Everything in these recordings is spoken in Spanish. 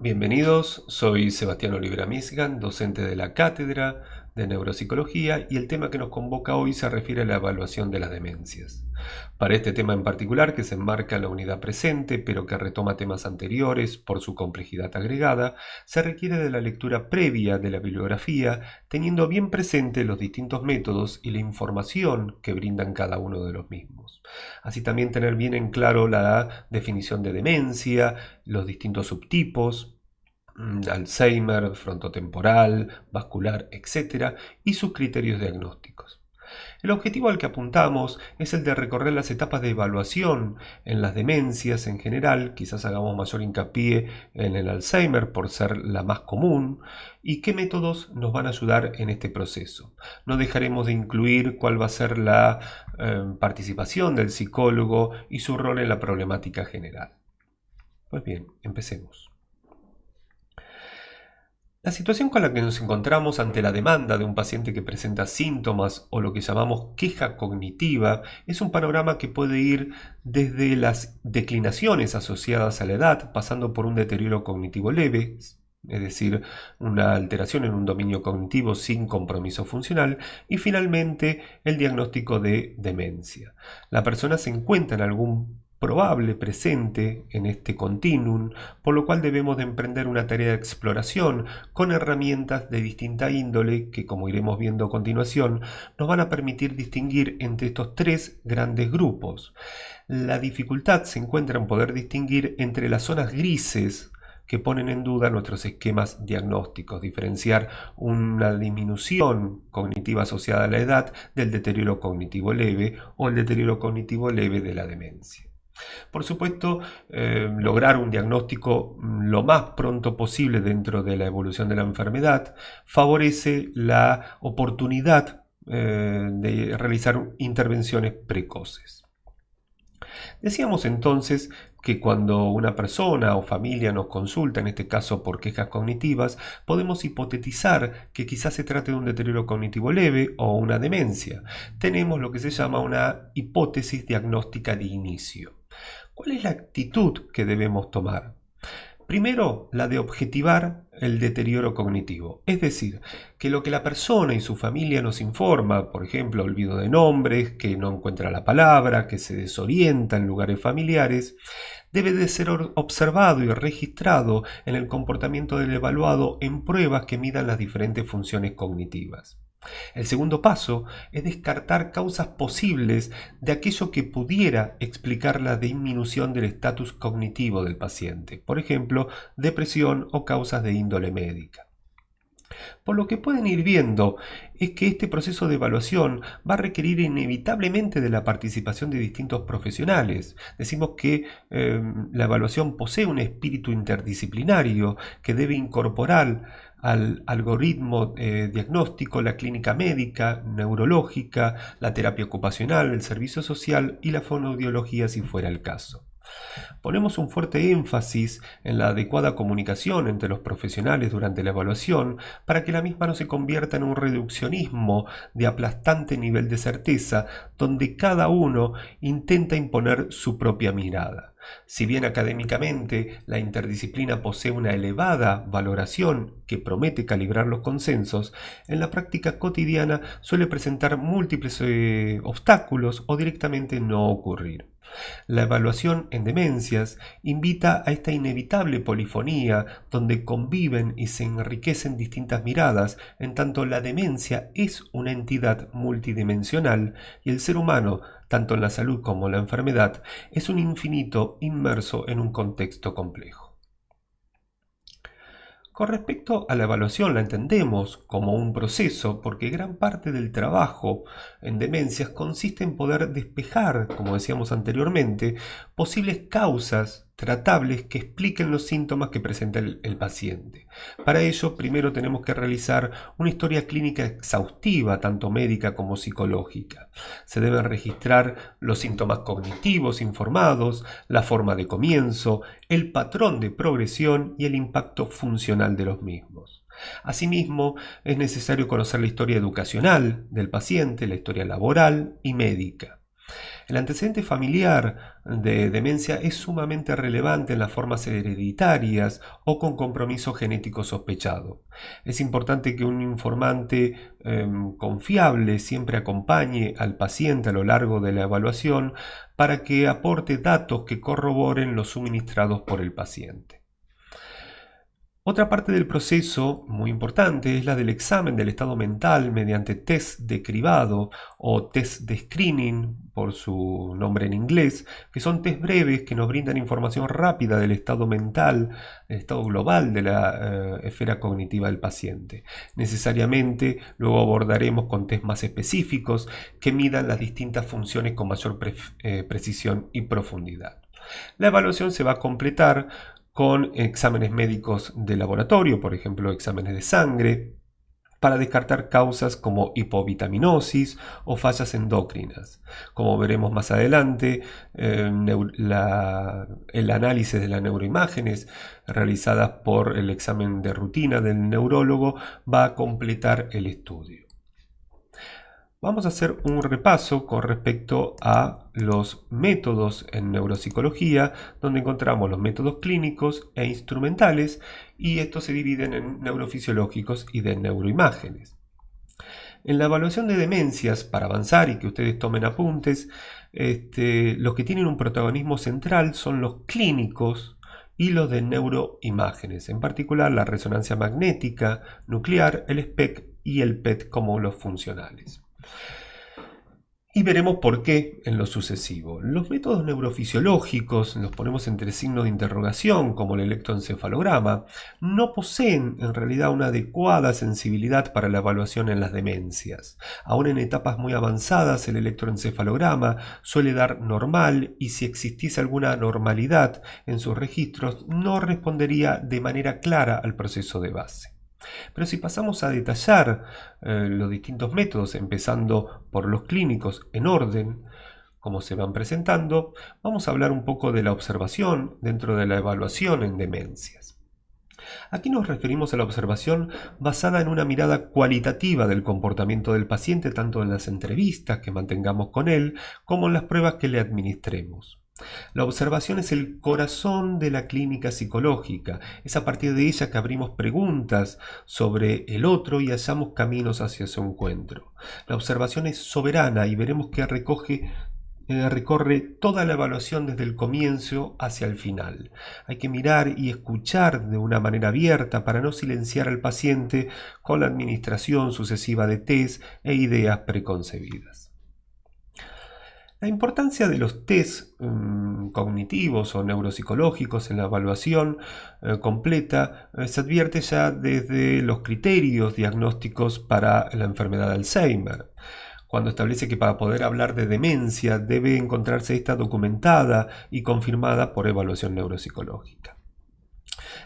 Bienvenidos, soy Sebastián Olivera Misgan, docente de la Cátedra de Neuropsicología, y el tema que nos convoca hoy se refiere a la evaluación de las demencias. Para este tema en particular, que se enmarca en la unidad presente, pero que retoma temas anteriores por su complejidad agregada, se requiere de la lectura previa de la bibliografía, teniendo bien presente los distintos métodos y la información que brindan cada uno de los mismos. Así también tener bien en claro la definición de demencia, los distintos subtipos, Alzheimer, frontotemporal, vascular, etc., y sus criterios diagnósticos. El objetivo al que apuntamos es el de recorrer las etapas de evaluación en las demencias en general, quizás hagamos mayor hincapié en el Alzheimer por ser la más común, y qué métodos nos van a ayudar en este proceso. No dejaremos de incluir cuál va a ser la participación del psicólogo y su rol en la problemática general. Pues bien, empecemos. La situación con la que nos encontramos ante la demanda de un paciente que presenta síntomas o lo que llamamos queja cognitiva es un panorama que puede ir desde las declinaciones asociadas a la edad, pasando por un deterioro cognitivo leve, es decir, una alteración en un dominio cognitivo sin compromiso funcional, y finalmente el diagnóstico de demencia. La persona se encuentra en algún probable presente en este continuum, por lo cual debemos de emprender una tarea de exploración con herramientas de distinta índole que, como iremos viendo a continuación, nos van a permitir distinguir entre estos tres grandes grupos. La dificultad se encuentra en poder distinguir entre las zonas grises que ponen en duda nuestros esquemas diagnósticos, diferenciar una disminución cognitiva asociada a la edad del deterioro cognitivo leve o el deterioro cognitivo leve de la demencia. Por supuesto, lograr un diagnóstico lo más pronto posible dentro de la evolución de la enfermedad favorece la oportunidad de realizar intervenciones precoces. Decíamos entonces que cuando una persona o familia nos consulta, en este caso por quejas cognitivas, podemos hipotetizar que quizás se trate de un deterioro cognitivo leve o una demencia. Tenemos lo que se llama una hipótesis diagnóstica de inicio. ¿Cuál es la actitud que debemos tomar? Primero, la de objetivar el deterioro cognitivo, es decir, que lo que la persona y su familia nos informa, por ejemplo, olvido de nombres, que no encuentra la palabra, que se desorienta en lugares familiares, debe de ser observado y registrado en el comportamiento del evaluado en pruebas que midan las diferentes funciones cognitivas. El segundo paso es descartar causas posibles de aquello que pudiera explicar la disminución del estatus cognitivo del paciente, por ejemplo, depresión o causas de índole médica. Por lo que pueden ir viendo es que este proceso de evaluación va a requerir inevitablemente de la participación de distintos profesionales. Decimos que la evaluación posee un espíritu interdisciplinario que debe incorporar al algoritmo diagnóstico la clínica médica, neurológica, la terapia ocupacional, el servicio social y la fonoaudiología si fuera el caso. Ponemos un fuerte énfasis en la adecuada comunicación entre los profesionales durante la evaluación para que la misma no se convierta en un reduccionismo de aplastante nivel de certeza donde cada uno intenta imponer su propia mirada. Si bien académicamente la interdisciplina posee una elevada valoración que promete calibrar los consensos, en la práctica cotidiana suele presentar múltiples obstáculos o directamente no ocurrir. La evaluación en demencias invita a esta inevitable polifonía donde conviven y se enriquecen distintas miradas, en tanto la demencia es una entidad multidimensional y el ser humano, tanto en la salud como en la enfermedad, es un infinito inmerso en un contexto complejo. Con respecto a la evaluación, la entendemos como un proceso porque gran parte del trabajo en demencias consiste en poder despejar, como decíamos anteriormente, posibles causas tratables que expliquen los síntomas que presenta el paciente. Para ello, primero tenemos que realizar una historia clínica exhaustiva, tanto médica como psicológica. Se deben registrar los síntomas cognitivos informados, la forma de comienzo, el patrón de progresión y el impacto funcional de los mismos. Asimismo, es necesario conocer la historia educacional del paciente, la historia laboral y médica. El antecedente familiar de demencia es sumamente relevante en las formas hereditarias o con compromiso genético sospechado. Es importante que un informante confiable siempre acompañe al paciente a lo largo de la evaluación para que aporte datos que corroboren los suministrados por el paciente. Otra parte del proceso muy importante es la del examen del estado mental mediante test de cribado o test de screening, por su nombre en inglés, que son test breves que nos brindan información rápida del estado mental, el estado global de la esfera cognitiva del paciente. Necesariamente luego abordaremos con test más específicos que midan las distintas funciones con mayor precisión y profundidad. La evaluación se va a completar con exámenes médicos de laboratorio, por ejemplo, exámenes de sangre, para descartar causas como hipovitaminosis o fallas endocrinas. Como veremos más adelante, el análisis de las neuroimágenes realizadas por el examen de rutina del neurólogo va a completar el estudio. Vamos a hacer un repaso con respecto a los métodos en neuropsicología, donde encontramos los métodos clínicos e instrumentales, y estos se dividen en neurofisiológicos y de neuroimágenes. En la evaluación de demencias, para avanzar y que ustedes tomen apuntes, los que tienen un protagonismo central son los clínicos y los de neuroimágenes, en particular la resonancia magnética nuclear, el SPECT y el PET como los funcionales. Y veremos por qué en lo sucesivo. Los métodos neurofisiológicos, los ponemos entre signos de interrogación, como el electroencefalograma, no poseen en realidad una adecuada sensibilidad para la evaluación en las demencias. Aún en etapas muy avanzadas, el electroencefalograma suele dar normal, y si existiese alguna anormalidad en sus registros, no respondería de manera clara al proceso de base. Pero si pasamos a detallar los distintos métodos, empezando por los clínicos en orden, como se van presentando, vamos a hablar un poco de la observación dentro de la evaluación en demencias. Aquí nos referimos a la observación basada en una mirada cualitativa del comportamiento del paciente, tanto en las entrevistas que mantengamos con él, como en las pruebas que le administremos. La observación es el corazón de la clínica psicológica. Es a partir de ella que abrimos preguntas sobre el otro y hallamos caminos hacia su encuentro. La observación es soberana y veremos que recorre toda la evaluación desde el comienzo hacia el final. Hay que mirar y escuchar de una manera abierta para no silenciar al paciente con la administración sucesiva de test e ideas preconcebidas. La importancia de los test cognitivos o neuropsicológicos en la evaluación completa se advierte ya desde los criterios diagnósticos para la enfermedad de Alzheimer, cuando establece que para poder hablar de demencia debe encontrarse esta documentada y confirmada por evaluación neuropsicológica.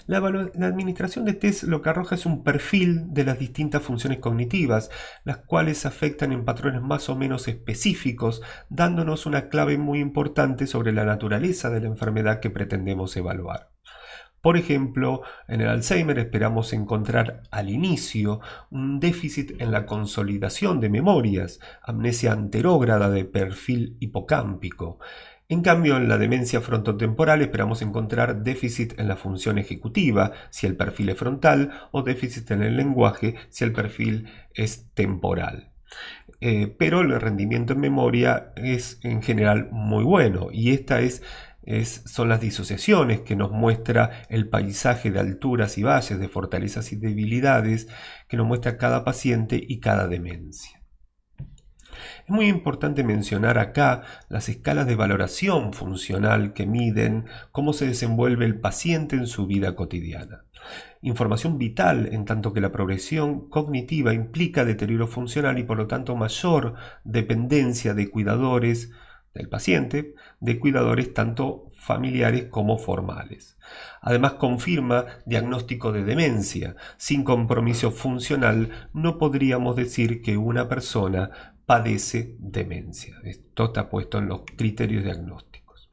La administración de test lo que arroja es un perfil de las distintas funciones cognitivas, las cuales afectan en patrones más o menos específicos, dándonos una clave muy importante sobre la naturaleza de la enfermedad que pretendemos evaluar. Por ejemplo, en el Alzheimer esperamos encontrar al inicio un déficit en la consolidación de memorias, amnesia anterógrada de perfil hipocámpico. En cambio, en la demencia frontotemporal esperamos encontrar déficit en la función ejecutiva, si el perfil es frontal, o déficit en el lenguaje, si el perfil es temporal. Pero el rendimiento en memoria es en general muy bueno, y esta son las disociaciones que nos muestra el paisaje de alturas y valles, de fortalezas y debilidades, que nos muestra cada paciente y cada demencia. Es muy importante mencionar acá las escalas de valoración funcional que miden cómo se desenvuelve el paciente en su vida cotidiana. Información vital en tanto que la progresión cognitiva implica deterioro funcional y por lo tanto mayor dependencia de cuidadores del paciente, de cuidadores tanto familiares como formales. Además confirma diagnóstico de demencia. Sin compromiso funcional no podríamos decir que una persona padece demencia. Esto está puesto en los criterios diagnósticos.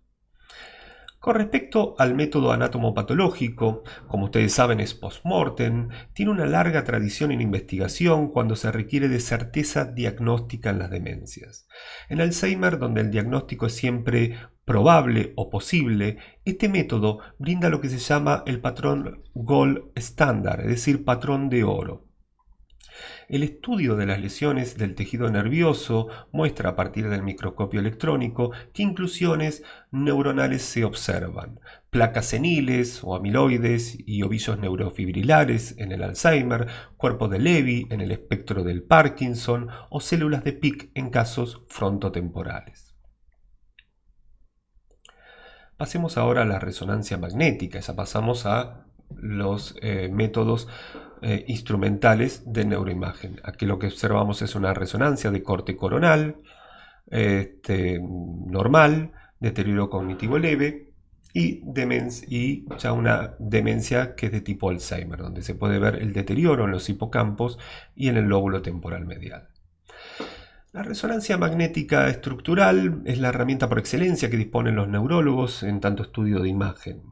Con respecto al método anatomopatológico, como ustedes saben es post-mortem, tiene una larga tradición en investigación cuando se requiere de certeza diagnóstica en las demencias. En Alzheimer, donde el diagnóstico es siempre probable o posible, este método brinda lo que se llama el patrón Gold Standard, es decir, patrón de oro. El estudio de las lesiones del tejido nervioso muestra a partir del microscopio electrónico qué inclusiones neuronales se observan. Placas seniles o amiloides y ovillos neurofibrilares en el Alzheimer, cuerpo de Levy en el espectro del Parkinson o células de PIC en casos frontotemporales. Pasemos ahora a la resonancia magnética, ya pasamos a los métodos instrumentales de neuroimagen. Aquí lo que observamos es una resonancia de corte coronal, normal, deterioro cognitivo leve y ya una demencia que es de tipo Alzheimer, donde se puede ver el deterioro en los hipocampos y en el lóbulo temporal medial. La resonancia magnética estructural es la herramienta por excelencia que disponen los neurólogos en tanto estudio de imagen.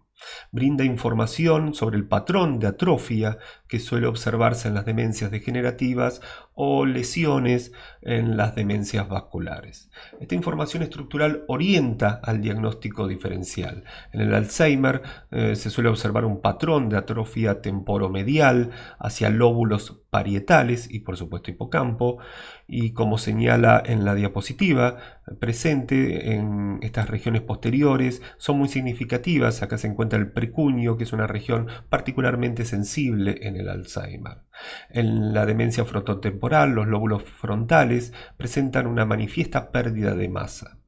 Brinda información sobre el patrón de atrofia que suele observarse en las demencias degenerativas o lesiones en las demencias vasculares. Esta información estructural orienta al diagnóstico diferencial. En el Alzheimer se suele observar un patrón de atrofia temporomedial hacia lóbulos parietales y por supuesto hipocampo, y como señala en la diapositiva presente en estas regiones posteriores son muy significativas. Acá se encuentra el precuño, que es una región particularmente sensible en el Alzheimer. En la demencia frontotemporal, los lóbulos frontales presentan una manifiesta pérdida de masa.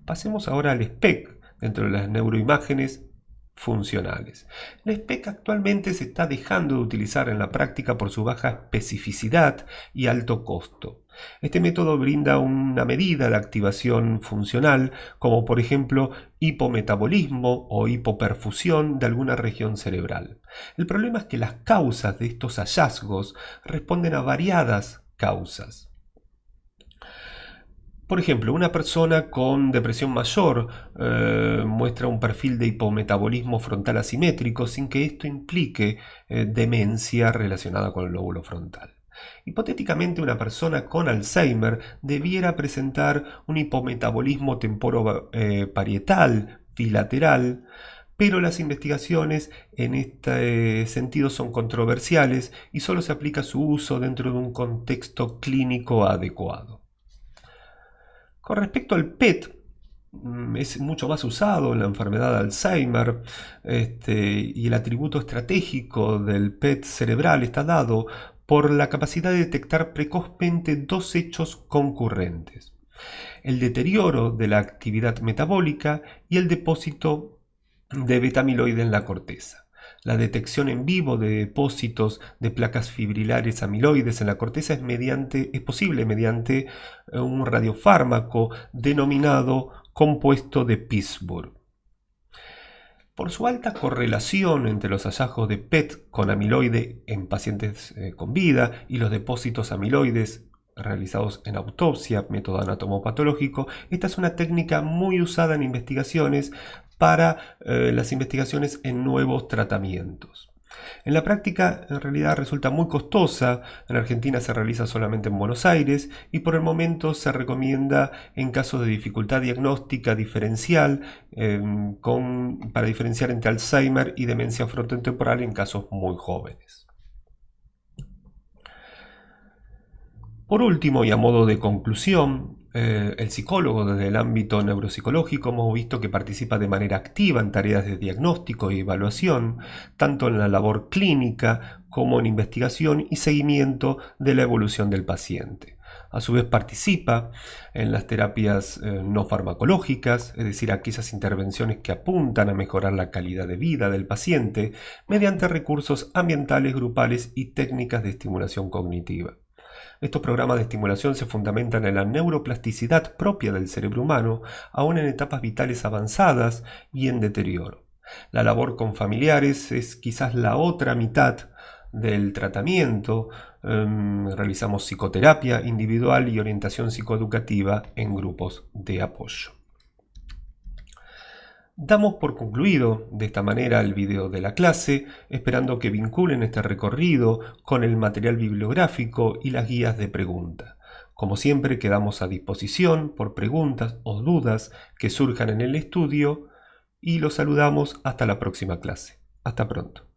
Pasemos ahora al SPEC dentro de las neuroimágenes funcionales. El SPEC actualmente se está dejando de utilizar en la práctica por su baja especificidad y alto costo. Este método brinda una medida de activación funcional, como por ejemplo hipometabolismo o hipoperfusión de alguna región cerebral. El problema es que las causas de estos hallazgos responden a variadas causas. Por ejemplo, una persona con depresión mayor muestra un perfil de hipometabolismo frontal asimétrico sin que esto implique demencia relacionada con el lóbulo frontal. Hipotéticamente, una persona con Alzheimer debiera presentar un hipometabolismo temporoparietal bilateral, pero las investigaciones en este sentido son controversiales y solo se aplica su uso dentro de un contexto clínico adecuado. Con respecto al PET, es mucho más usado en la enfermedad de Alzheimer y el atributo estratégico del PET cerebral está dado por la capacidad de detectar precozmente dos hechos concurrentes: el deterioro de la actividad metabólica y el depósito de beta-amiloide en la corteza. La detección en vivo de depósitos de placas fibrilares amiloides en la corteza es posible mediante un radiofármaco denominado compuesto de Pittsburgh. Por su alta correlación entre los hallazgos de PET con amiloide en pacientes con vida y los depósitos amiloides realizados en autopsia, método anatomopatológico, esta es una técnica muy usada en investigaciones para las investigaciones en nuevos tratamientos. En la práctica, en realidad resulta muy costosa. En Argentina se realiza solamente en Buenos Aires y por el momento se recomienda en casos de dificultad diagnóstica diferencial para diferenciar entre Alzheimer y demencia frontotemporal en casos muy jóvenes. Por último, y a modo de conclusión, el psicólogo desde el ámbito neuropsicológico hemos visto que participa de manera activa en tareas de diagnóstico y evaluación, tanto en la labor clínica como en investigación y seguimiento de la evolución del paciente. A su vez participa en las terapias no farmacológicas, es decir, aquellas intervenciones que apuntan a mejorar la calidad de vida del paciente mediante recursos ambientales, grupales y técnicas de estimulación cognitiva. Estos programas de estimulación se fundamentan en la neuroplasticidad propia del cerebro humano, aún en etapas vitales avanzadas y en deterioro. La labor con familiares es quizás la otra mitad del tratamiento. Realizamos psicoterapia individual y orientación psicoeducativa en grupos de apoyo. Damos por concluido de esta manera el video de la clase, esperando que vinculen este recorrido con el material bibliográfico y las guías de pregunta. Como siempre, quedamos a disposición por preguntas o dudas que surjan en el estudio y los saludamos hasta la próxima clase. Hasta pronto.